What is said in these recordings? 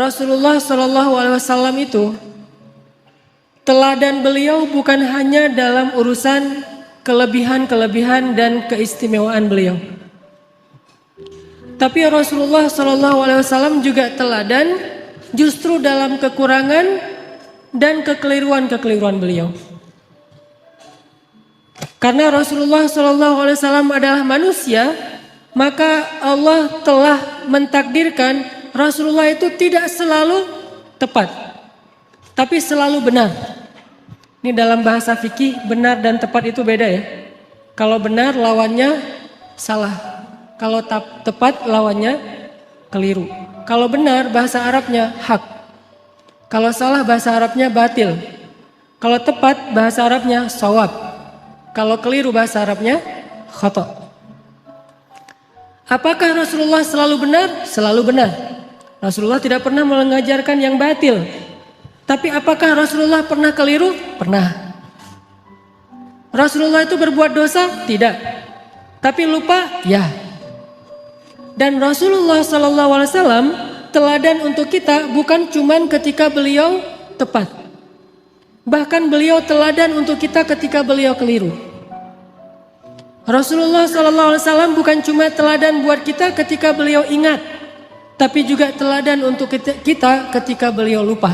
Rasulullah SAW itu teladan beliau bukan hanya dalam urusan kelebihan-kelebihan dan keistimewaan beliau. Tapi Rasulullah SAW juga teladan justru dalam kekurangan dan kekeliruan-kekeliruan beliau. Karena Rasulullah SAW adalah manusia, maka Allah telah mentakdirkan Rasulullah itu tidak selalu tepat, tapi selalu benar. Ini dalam bahasa fikih, benar dan tepat itu beda ya. Kalau benar lawannya salah, kalau tepat lawannya keliru. Kalau benar bahasa Arabnya hak, kalau salah bahasa Arabnya batil. Kalau tepat bahasa Arabnya shawab, kalau keliru bahasa Arabnya khata'. Apakah Rasulullah selalu benar? Selalu benar. Rasulullah tidak pernah mengajarkan yang batil. Tapi apakah Rasulullah pernah keliru? Pernah. Rasulullah itu berbuat dosa? Tidak. Tapi lupa? Ya. Dan Rasulullah SAW teladan untuk kita bukan cuma ketika beliau tepat. Bahkan beliau teladan untuk kita ketika beliau keliru. Rasulullah SAW bukan cuma teladan buat kita ketika beliau ingat, tapi juga teladan untuk kita ketika beliau lupa.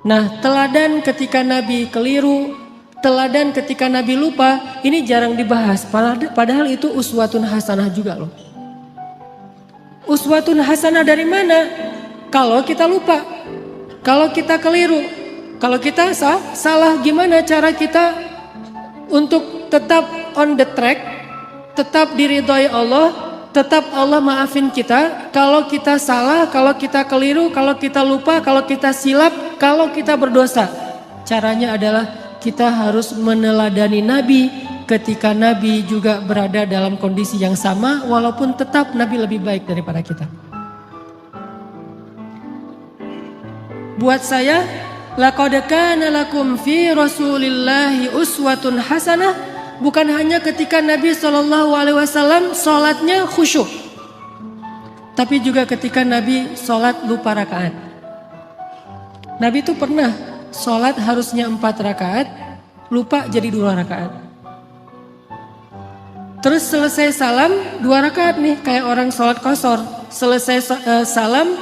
Nah, teladan ketika Nabi keliru, teladan ketika Nabi lupa, ini jarang dibahas. Padahal itu uswatun hasanah juga loh. Uswatun hasanah dari mana? Kalau kita lupa, kalau kita keliru, kalau kita salah, gimana cara kita untuk tetap on the track, tetap diridhoi Allah, tetap Allah maafin kita. Kalau kita salah, kalau kita keliru, kalau kita lupa, kalau kita silap, kalau kita berdosa, caranya adalah kita harus meneladani Nabi ketika Nabi juga berada dalam kondisi yang sama, walaupun tetap Nabi lebih baik daripada kita. Buat saya, laqad kana lakum fi Rasulillahi uswatun hasanah, bukan hanya ketika Nabi SAW sholatnya khusyuk, tapi juga ketika Nabi sholat lupa rakaat. Nabi itu pernah sholat harusnya 4 rakaat, lupa jadi 2 rakaat. Terus selesai salam 2 rakaat nih, kayak orang sholat qashar. Selesai salam,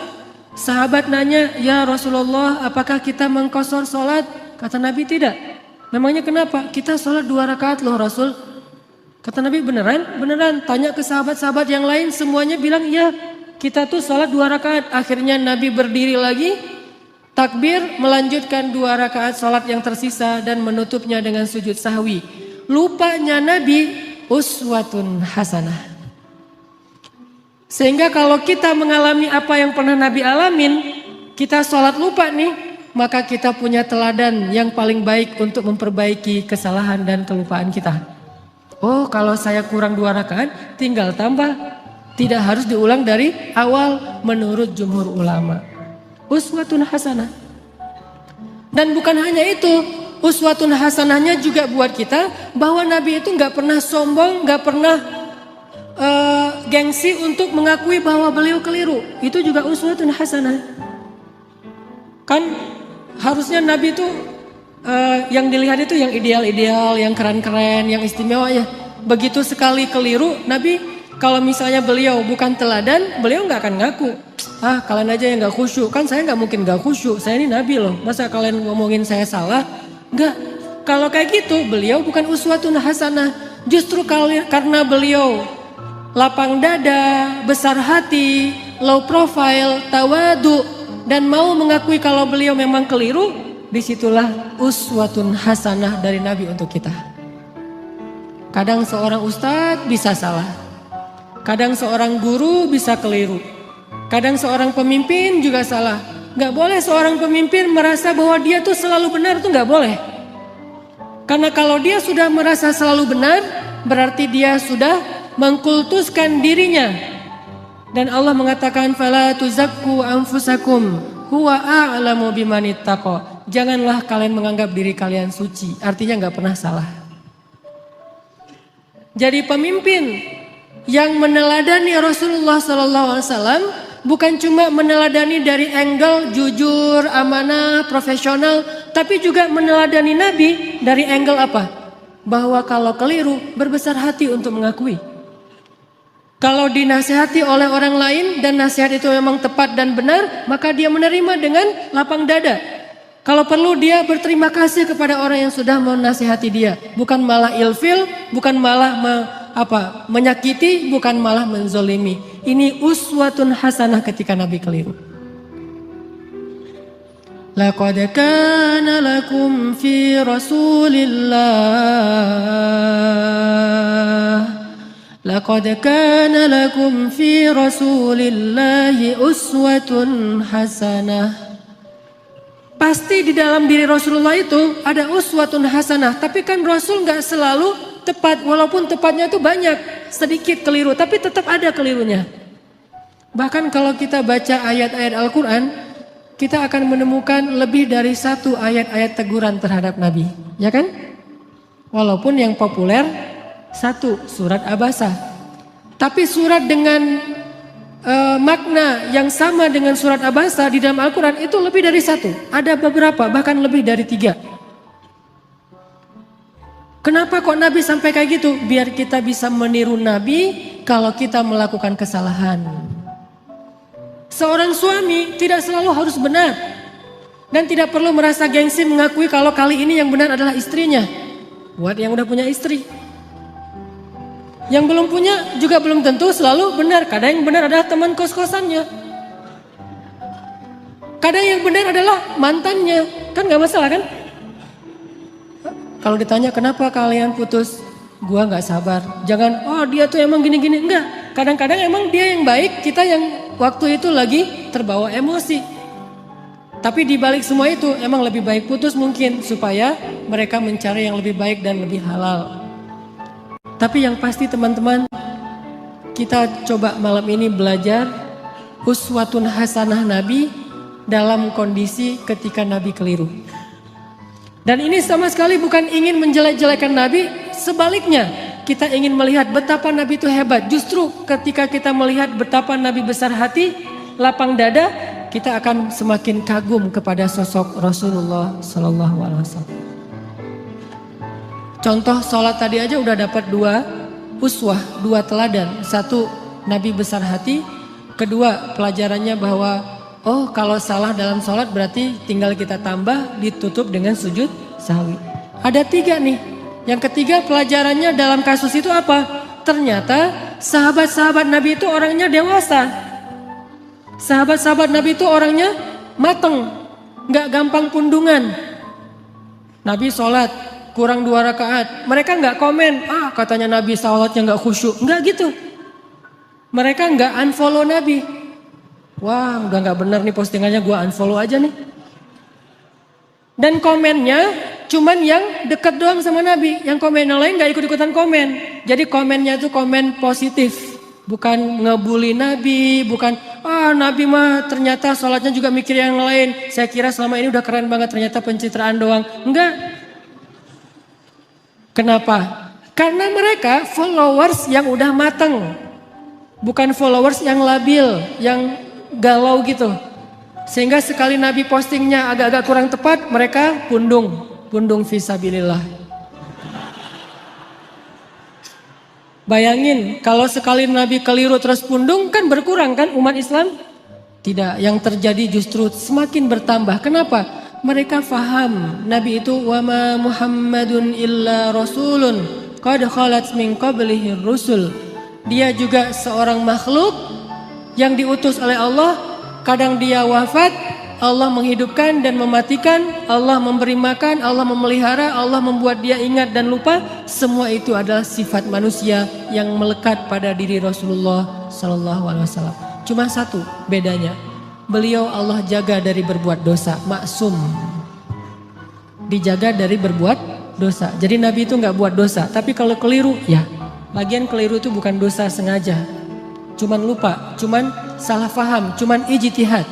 sahabat nanya, ya Rasulullah, apakah kita mengqashar sholat? Kata Nabi, tidak. Memangnya kenapa? Kita sholat 2 rakaat loh Rasul. Kata Nabi, beneran? Beneran. Tanya ke sahabat-sahabat yang lain, semuanya bilang ya, kita tuh sholat 2 rakaat. Akhirnya Nabi berdiri lagi, takbir, melanjutkan 2 rakaat sholat yang tersisa dan menutupnya dengan sujud sahwi. Lupanya Nabi uswatun hasanah. Sehingga kalau kita mengalami apa yang pernah Nabi alamin, kita sholat lupa nih, maka kita punya teladan yang paling baik untuk memperbaiki kesalahan dan kelupaan kita. Oh, kalau saya kurang 2 rakaat, tinggal tambah. Tidak harus diulang dari awal menurut jumhur ulama. Uswatun hasanah. Dan bukan hanya itu, uswatun hasanahnya juga buat kita bahwa Nabi itu gak pernah sombong, gak pernah gengsi untuk mengakui bahwa beliau keliru. Itu juga uswatun hasanah. Kan harusnya Nabi itu yang dilihat itu yang ideal-ideal, yang keren-keren, yang istimewa ya. Begitu sekali keliru, Nabi kalau misalnya beliau bukan teladan, beliau gak akan ngaku. Ah, kalian aja yang gak khusyuk. Kan saya gak mungkin gak khusyuk, saya ini Nabi loh. Masa kalian ngomongin saya salah? Enggak. Kalau kayak gitu, beliau bukan uswatun hasanah. Justru karena beliau lapang dada, besar hati, low profile, tawadu, dan mau mengakui kalau beliau memang keliru, disitulah uswatun hasanah dari Nabi untuk kita. Kadang seorang ustadz bisa salah, kadang seorang guru bisa keliru, kadang seorang pemimpin juga salah. Gak boleh seorang pemimpin merasa bahwa dia tuh selalu benar, tuh gak boleh. Karena kalau dia sudah merasa selalu benar, berarti dia sudah mengkultuskan dirinya. Dan Allah mengatakan, fala tuzakku anfusakum huwa a'lamu bimanittaqa. Janganlah kalian menganggap diri kalian suci, artinya gak pernah salah. Jadi pemimpin yang meneladani Rasulullah SAW bukan cuma meneladani dari angle jujur, amanah, profesional, tapi juga meneladani Nabi dari angle apa? Bahwa kalau keliru, berbesar hati untuk mengakui. Kalau dinasihati oleh orang lain dan nasihat itu memang tepat dan benar, maka dia menerima dengan lapang dada. Kalau perlu dia berterima kasih kepada orang yang sudah menasihati dia, bukan malah ilfil, bukan malah menyakiti, bukan malah menzolimi. Ini uswatun hasanah ketika Nabi keliru. Laqad kana lakum fi Rasulillah Laqad kana lakum fi Rasulillahi uswatun hasanah. Pasti di dalam diri Rasulullah itu ada uswatun hasanah. Tapi kan Rasul gak selalu tepat. Walaupun tepatnya itu banyak, sedikit keliru, tapi tetap ada kelirunya. Bahkan kalau kita baca ayat-ayat Al-Quran, kita akan menemukan lebih dari satu ayat-ayat teguran terhadap Nabi. Ya kan? Walaupun yang populer satu, surat Abasa. Tapi surat dengan makna yang sama dengan surat Abasa di dalam Al-Quran itu lebih dari satu. Ada beberapa, bahkan lebih dari 3. Kenapa kok Nabi sampai kayak gitu? Biar kita bisa meniru Nabi kalau kita melakukan kesalahan. Seorang suami tidak selalu harus benar. Dan tidak perlu merasa gengsi mengakui kalau kali ini yang benar adalah istrinya. Buat yang udah punya istri. Yang belum punya juga belum tentu selalu benar. Kadang yang benar adalah teman kos-kosannya. Kadang yang benar adalah mantannya. Kan gak masalah kan? Kalau ditanya kenapa kalian putus? Gua gak sabar. Jangan, oh dia tuh emang gini-gini. Enggak. Kadang-kadang emang dia yang baik, kita yang waktu itu lagi terbawa emosi. Tapi di balik semua itu emang lebih baik putus mungkin. Supaya mereka mencari yang lebih baik dan lebih halal. Tapi yang pasti teman-teman, kita coba malam ini belajar uswatun hasanah Nabi dalam kondisi ketika Nabi keliru. Dan ini sama sekali bukan ingin menjelek-jelekan Nabi, sebaliknya kita ingin melihat betapa Nabi itu hebat. Justru ketika kita melihat betapa Nabi besar hati, lapang dada, kita akan semakin kagum kepada sosok Rasulullah Sallallahu Alaihi Wasallam. Contoh sholat tadi aja udah dapat 2 uswah, 2 teladan. 1, Nabi besar hati. 2, pelajarannya bahwa oh kalau salah dalam sholat berarti tinggal kita tambah, ditutup dengan sujud sahwi. Ada 3 nih. Yang ketiga pelajarannya dalam kasus itu apa? Ternyata sahabat-sahabat Nabi itu orangnya dewasa. Sahabat-sahabat Nabi itu orangnya mateng, gak gampang pundungan. Nabi sholat kurang 2 rakaat, mereka nggak komen, katanya Nabi sholatnya nggak khusyuk, nggak gitu. Mereka nggak unfollow Nabi. Wah, udah nggak benar nih postingannya, gua unfollow aja nih. Dan komennya cuman yang dekat doang sama Nabi, yang komen yang lain nggak ikut-ikutan komen. Jadi komennya itu komen positif, bukan ngebully Nabi, bukan Nabi mah ternyata sholatnya juga mikir yang lain. Saya kira selama ini udah keren banget, ternyata pencitraan doang. Enggak. Kenapa? Karena mereka followers yang udah matang. Bukan followers yang labil, yang galau gitu. Sehingga sekali Nabi postingnya agak-agak kurang tepat, mereka pundung fisabilillah. Bayangin kalau sekali Nabi keliru terus pundung, kan berkurang kan umat Islam? Tidak, yang terjadi justru semakin bertambah. Kenapa? Mereka faham Nabi itu wama Muhammadun illa rasulun qad khalat min qablihi rusul. Dia juga seorang makhluk yang diutus oleh Allah. Kadang dia wafat, Allah menghidupkan dan mematikan, Allah memberi makan, Allah memelihara, Allah membuat dia ingat dan lupa. Semua itu adalah sifat manusia yang melekat pada diri Rasulullah Sallallahu Alaihi Wasallam. Cuma satu bedanya. Beliau Allah jaga dari berbuat dosa, maksum. Dijaga dari berbuat dosa. Jadi Nabi itu nggak buat dosa, tapi kalau keliru, ya. Lagian keliru itu bukan dosa sengaja. Cuman lupa, cuman salah faham, cuman ijtihad.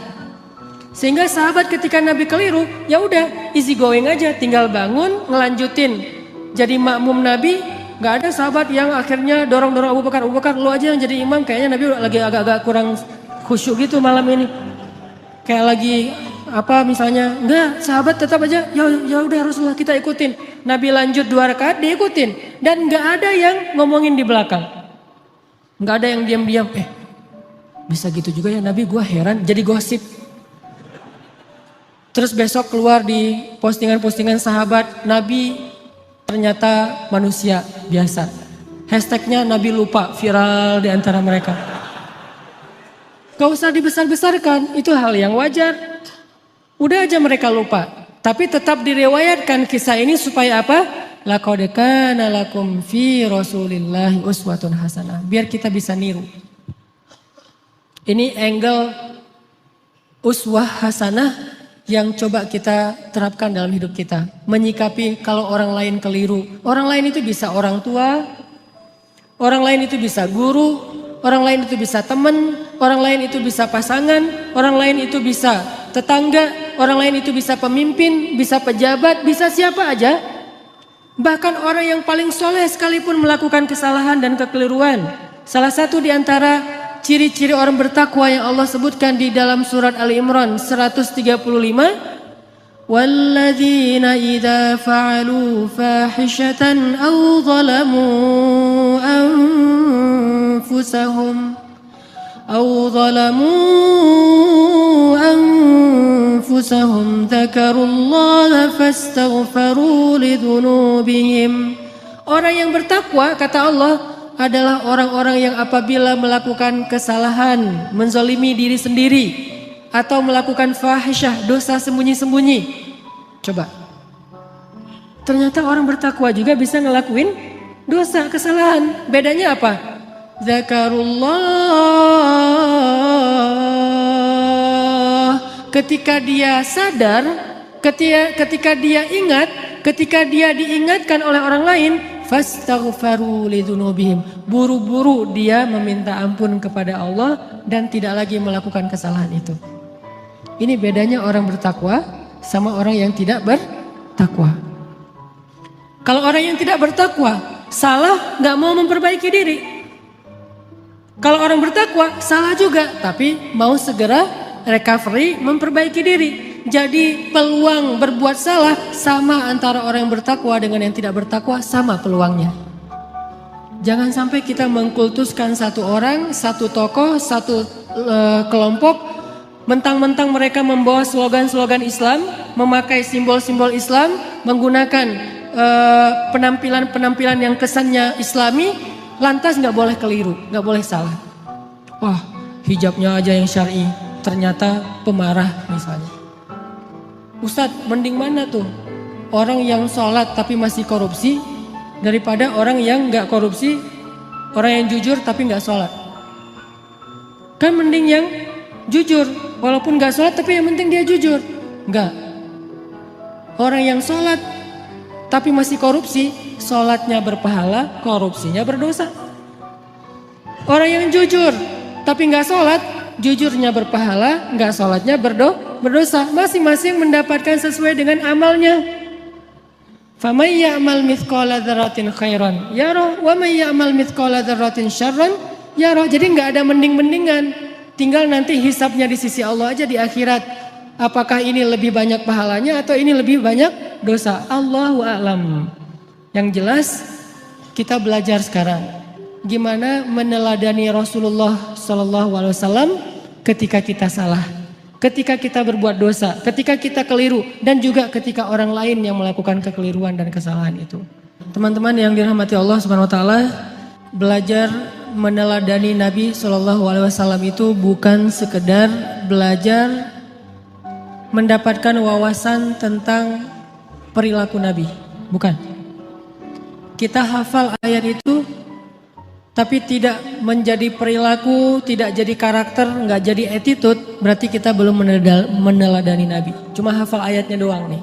Sehingga sahabat ketika Nabi keliru, ya udah easy going aja, tinggal bangun, ngelanjutin. Jadi makmum Nabi, nggak ada sahabat yang akhirnya dorong-dorong Abu Bakar, lu aja yang jadi imam, kayaknya Nabi lagi agak-agak kurang khusyuk gitu malam ini. Kayak lagi apa misalnya, enggak, sahabat tetap aja ya udah Rasulullah kita ikutin. Nabi lanjut 2 rakaat diikutin dan enggak ada yang ngomongin di belakang. Enggak ada yang diam-diam, bisa gitu juga ya Nabi, gua heran, jadi gosip. Terus besok keluar di postingan-postingan sahabat, Nabi ternyata manusia biasa. Hashtagnya Nabi lupa, viral di antara mereka. Gak usah dibesar-besarkan, itu hal yang wajar. Udah aja mereka lupa. Tapi tetap direwayatkan kisah ini supaya apa? Laqad kana lakum fi Rasulillahi uswatun hasanah. Biar kita bisa niru. Ini angle uswah hasanah yang coba kita terapkan dalam hidup kita. Menyikapi kalau orang lain keliru. Orang lain itu bisa orang tua, orang lain itu bisa guru, orang lain itu bisa teman, orang lain itu bisa pasangan, orang lain itu bisa tetangga, orang lain itu bisa pemimpin, bisa pejabat, bisa siapa aja. Bahkan orang yang paling soleh sekalipun melakukan kesalahan dan kekeliruan. Salah satu di antara ciri-ciri orang bertakwa yang Allah sebutkan di dalam surat Ali Imran 135. Walladzina idza fa'alu fahishatan aw zalamu أنفسهم ذكروا الله فاستغفروا لذنوبهم. Orang yang bertakwa, kata Allah, adalah orang-orang yang apabila melakukan kesalahan, menzalimi diri sendiri, atau melakukan fahisyah, dosa sembunyi-sembunyi. Coba, ternyata orang bertakwa juga bisa ngelakuin dosa, kesalahan. Bedanya apa? Zakarullah. Ketika dia sadar, ketika dia ingat, ketika dia diingatkan oleh orang lain, fastaghfaru lidzunubihim. Buru-buru dia meminta ampun kepada Allah dan tidak lagi melakukan kesalahan itu. Ini bedanya orang bertakwa sama orang yang tidak bertakwa. Kalau orang yang tidak bertakwa, salah gak mau memperbaiki diri. Kalau orang bertakwa, salah juga, tapi mau segera recovery, memperbaiki diri. Jadi peluang berbuat salah sama antara orang yang bertakwa dengan yang tidak bertakwa, sama peluangnya. Jangan sampai kita mengkultuskan satu orang, satu tokoh, satu kelompok, mentang-mentang mereka membawa slogan-slogan Islam, memakai simbol-simbol Islam, menggunakan penampilan-penampilan yang kesannya Islami, lantas nggak boleh keliru, nggak boleh salah. Wah, hijabnya aja yang syar'i, ternyata pemarah misalnya. Ustadz, mending mana tuh? Orang yang sholat tapi masih korupsi daripada orang yang nggak korupsi, orang yang jujur tapi nggak sholat. Kan mending yang jujur, walaupun nggak sholat tapi yang penting dia jujur. Nggak. Orang yang sholat tapi masih korupsi, sholatnya berpahala, korupsinya berdosa. Orang yang jujur tapi nggak sholat, jujurnya berpahala, nggak sholatnya berdosa. Masing-masing mendapatkan sesuai dengan amalnya. Faman ya'mal mithqala dzarratin khairan yarah wa man ya'mal mithqala dzarratin syarran yarah. Jadi nggak ada mending-mendingan. Tinggal nanti hisabnya di sisi Allah aja di akhirat. Apakah ini lebih banyak pahalanya atau ini lebih banyak dosa? Allahu a'lam. Yang jelas kita belajar sekarang gimana meneladani Rasulullah SAW ketika kita salah, ketika kita berbuat dosa, ketika kita keliru, dan juga ketika orang lain yang melakukan kekeliruan dan kesalahan itu. Teman-teman yang dirahmati Allah Subhanahu Wa Taala, belajar meneladani Nabi SAW itu bukan sekedar belajar mendapatkan wawasan tentang perilaku Nabi, bukan. Kita hafal ayat itu, tapi tidak menjadi perilaku, tidak jadi karakter, nggak jadi attitude, berarti kita belum meneladani Nabi. Cuma hafal ayatnya doang nih.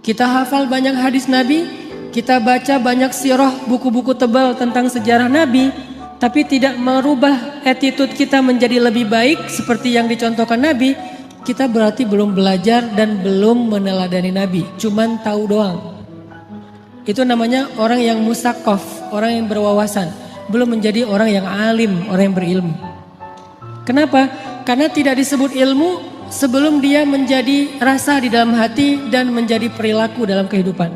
Kita hafal banyak hadis Nabi, kita baca banyak sirah, buku-buku tebal tentang sejarah Nabi, tapi tidak merubah attitude kita menjadi lebih baik seperti yang dicontohkan Nabi. Kita berarti belum belajar dan belum meneladani Nabi, cuman tahu doang. Itu namanya orang yang musakaf, orang yang berwawasan, belum menjadi orang yang alim, orang yang berilmu. Kenapa? Karena tidak disebut ilmu sebelum dia menjadi rasa di dalam hati dan menjadi perilaku dalam kehidupan.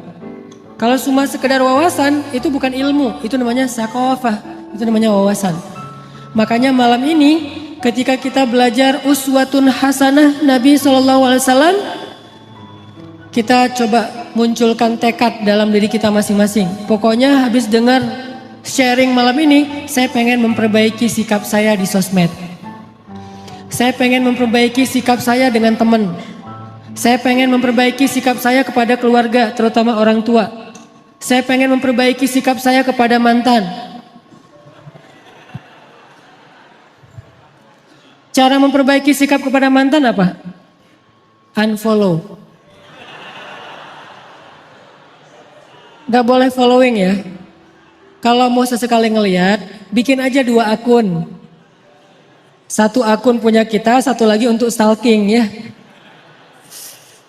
Kalau cuma sekedar wawasan, itu bukan ilmu, itu namanya sakofah, itu namanya wawasan. Makanya malam ini ketika kita belajar uswatun hasanah Nabi SAW, kita coba munculkan tekad dalam diri kita masing-masing. Pokoknya habis dengar sharing malam ini, saya pengen memperbaiki sikap saya di sosmed. Saya pengen memperbaiki sikap saya dengan teman. Saya pengen memperbaiki sikap saya kepada keluarga, terutama orang tua. Saya pengen memperbaiki sikap saya kepada mantan. Cara memperbaiki sikap kepada mantan apa? Unfollow. Gak boleh following ya. Kalau mau sesekali ngelihat, bikin aja 2 akun. 1 akun punya kita, 1 lagi untuk stalking ya.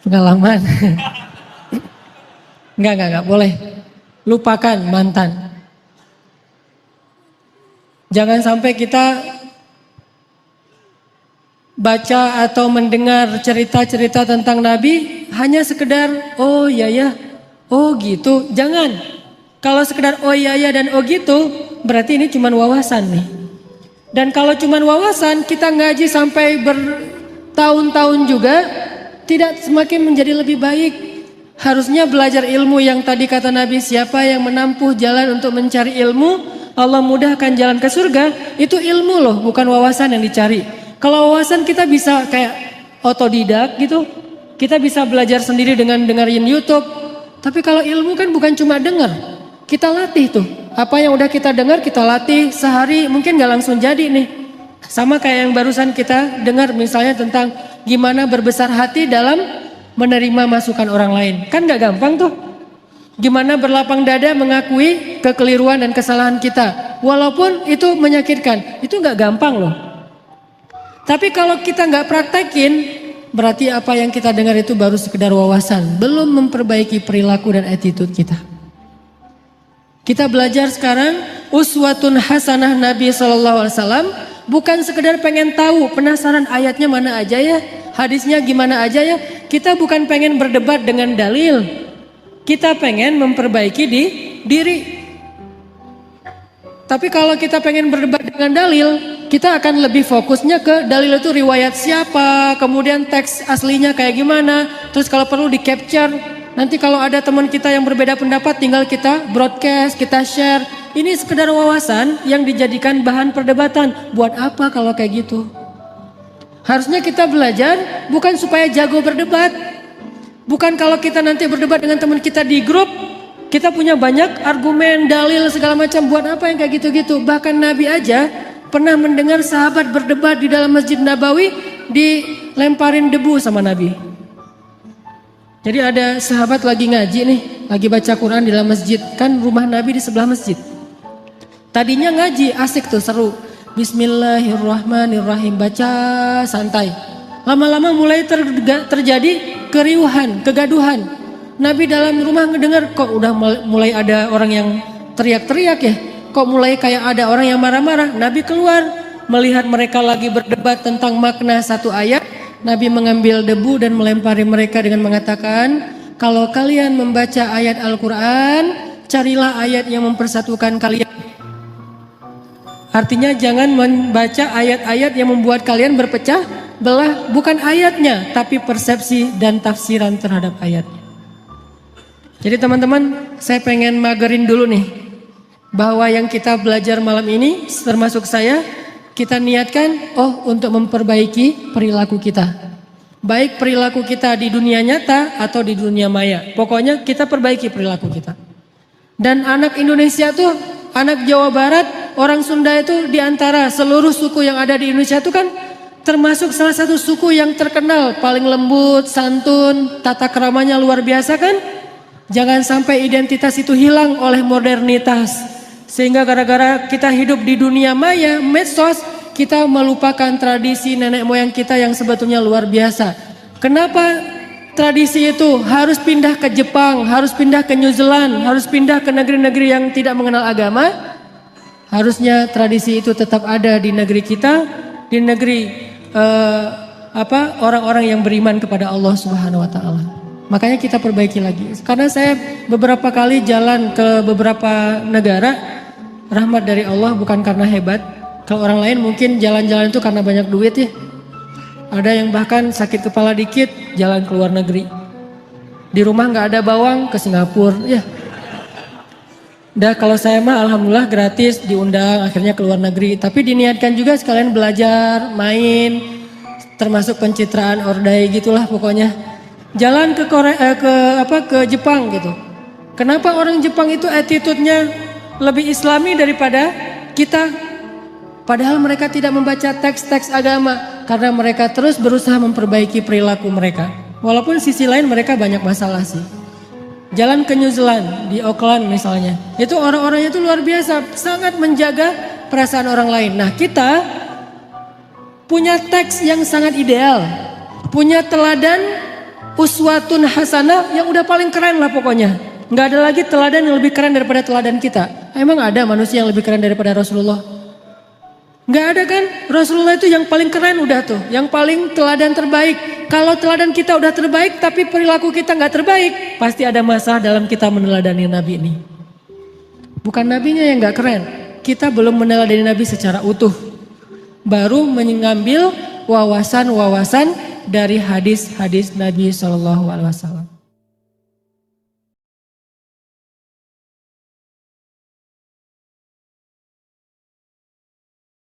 Pengalaman. Enggak boleh. Lupakan mantan. Jangan sampai kita baca atau mendengar cerita-cerita tentang Nabi hanya sekedar oh ya ya, oh gitu. Jangan. Kalau sekedar oh ya ya dan oh gitu, berarti ini cuma wawasan nih. Dan kalau cuma wawasan, kita ngaji sampai bertahun-tahun juga tidak semakin menjadi lebih baik. Harusnya belajar ilmu yang tadi kata Nabi, siapa yang menempuh jalan untuk mencari ilmu, Allah mudahkan jalan ke surga. Itu ilmu loh, bukan wawasan yang dicari. Kalau wawasan kita bisa kayak otodidak gitu. Kita bisa belajar sendiri dengan dengerin YouTube. Tapi kalau ilmu kan bukan cuma dengar. Kita latih tuh. Apa yang udah kita dengar kita latih sehari, mungkin gak langsung jadi nih. Sama kayak yang barusan kita dengar misalnya tentang gimana berbesar hati dalam menerima masukan orang lain. Kan gak gampang tuh. Gimana berlapang dada mengakui kekeliruan dan kesalahan kita. Walaupun itu menyakitkan. Itu gak gampang loh. Tapi kalau kita gak praktekin, berarti apa yang kita dengar itu baru sekedar wawasan. Belum memperbaiki perilaku dan attitude kita. Kita belajar sekarang uswatun hasanah Nabi SAW. Bukan sekedar pengen tahu, penasaran ayatnya mana aja ya, hadisnya gimana aja ya. Kita bukan pengen berdebat dengan dalil. Kita pengen memperbaiki diri. Tapi kalau kita pengen berdebat dengan dalil, kita akan lebih fokusnya ke dalil itu riwayat siapa, kemudian teks aslinya kayak gimana. Terus kalau perlu di capture, nanti kalau ada teman kita yang berbeda pendapat tinggal kita broadcast, kita share. Ini sekedar wawasan yang dijadikan bahan perdebatan. Buat apa kalau kayak gitu? Harusnya kita belajar bukan supaya jago berdebat. Bukan kalau kita nanti berdebat dengan teman kita di grup, kita punya banyak argumen, dalil segala macam. Buat apa yang kayak gitu-gitu? Bahkan Nabi aja pernah mendengar sahabat berdebat di dalam Masjid Nabawi, dilemparin debu sama Nabi. Jadi ada sahabat lagi ngaji nih, lagi baca Quran di dalam masjid. Kan rumah Nabi di sebelah masjid. Tadinya ngaji asik tuh, seru. Bismillahirrahmanirrahim, baca santai. Lama-lama mulai terjadi keriuhan, kegaduhan. Nabi dalam rumah ngedengar kok udah mulai ada orang yang teriak-teriak ya. Kok mulai kayak ada orang yang marah-marah. Nabi keluar melihat mereka lagi berdebat tentang makna satu ayat. Nabi mengambil debu dan melempari mereka dengan mengatakan, kalau kalian membaca ayat Al-Quran, carilah ayat yang mempersatukan kalian. Artinya jangan membaca ayat-ayat yang membuat kalian berpecah belah, bukan ayatnya, tapi persepsi dan tafsiran terhadap ayatnya. Jadi teman-teman, saya pengen magerin dulu nih, bahwa yang kita belajar malam ini, termasuk saya, kita niatkan, untuk memperbaiki perilaku kita. Baik perilaku kita di dunia nyata atau di dunia maya. Pokoknya kita perbaiki perilaku kita. Dan anak Indonesia tuh, anak Jawa Barat, orang Sunda itu diantara seluruh suku yang ada di Indonesia itu kan termasuk salah satu suku yang terkenal paling lembut, santun, tata keramanya luar biasa kan? Jangan sampai identitas itu hilang oleh modernitas. Sehingga gara-gara kita hidup di dunia maya, medsos, kita melupakan tradisi nenek moyang kita yang sebetulnya luar biasa. Kenapa tradisi itu harus pindah ke Jepang, harus pindah ke New Zealand, harus pindah ke negeri-negeri yang tidak mengenal agama? Harusnya tradisi itu tetap ada di negeri kita. di negeri orang-orang yang beriman kepada Allah Subhanahu wa taala. Makanya kita perbaiki lagi. Karena saya beberapa kali jalan ke beberapa negara, rahmat dari Allah bukan karena hebat. Kalau orang lain mungkin jalan-jalan itu karena banyak duit ya. Ada yang bahkan sakit kepala dikit jalan ke luar negeri. Di rumah nggak ada bawang ke Singapura ya. Dah kalau saya mah alhamdulillah gratis diundang akhirnya ke luar negeri. Tapi diniatkan juga sekalian belajar, main, termasuk pencitraan ordai gitulah pokoknya. Jalan ke Korea, ke Jepang gitu. Kenapa orang Jepang itu attitude-nya lebih Islami daripada kita? Padahal mereka tidak membaca teks-teks agama karena mereka terus berusaha memperbaiki perilaku mereka. Walaupun sisi lain mereka banyak masalah sih. Jalan ke New Zealand, di Auckland misalnya. Itu orang-orangnya itu luar biasa, sangat menjaga perasaan orang lain. Nah, kita punya teks yang sangat ideal. Punya teladan uswatun hasanah yang udah paling keren lah pokoknya. Nggak ada lagi teladan yang lebih keren daripada teladan kita. Emang ada manusia yang lebih keren daripada Rasulullah? Nggak ada kan? Rasulullah itu yang paling keren udah tuh. Yang paling teladan terbaik. Kalau teladan kita udah terbaik tapi perilaku kita nggak terbaik, pasti ada masalah dalam kita meneladani Nabi ini. Bukan Nabinya yang nggak keren. Kita belum meneladani Nabi secara utuh. Baru mengambil wawasan-wawasan dari hadis-hadis Nabi SAW.